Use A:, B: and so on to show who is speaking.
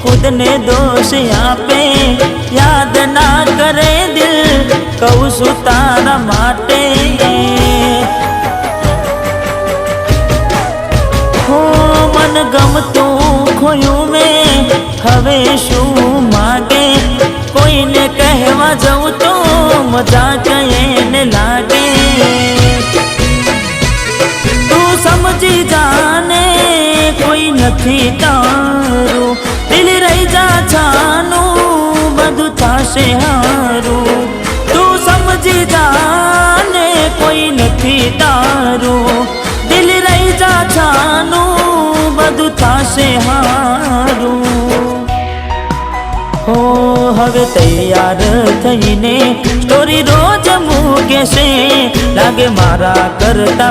A: खुद ने दोष आपे याद ना करे दिल कहूँ सु तारा माटे हो मन गमतू खोयूं में हवे शू मागे कोई ने कहवा जाऊं तो मजाक एने लागे तू समझी जाने कोई नथी तारू दिल रही जा छानू बधु थाशे हारू तू समझी जाने कोई नथी तारू दिल रही जा छानू बधु थाशे हारू हो हवे तैयार थईने स्टोरी रोज मूके से लागे मारा करता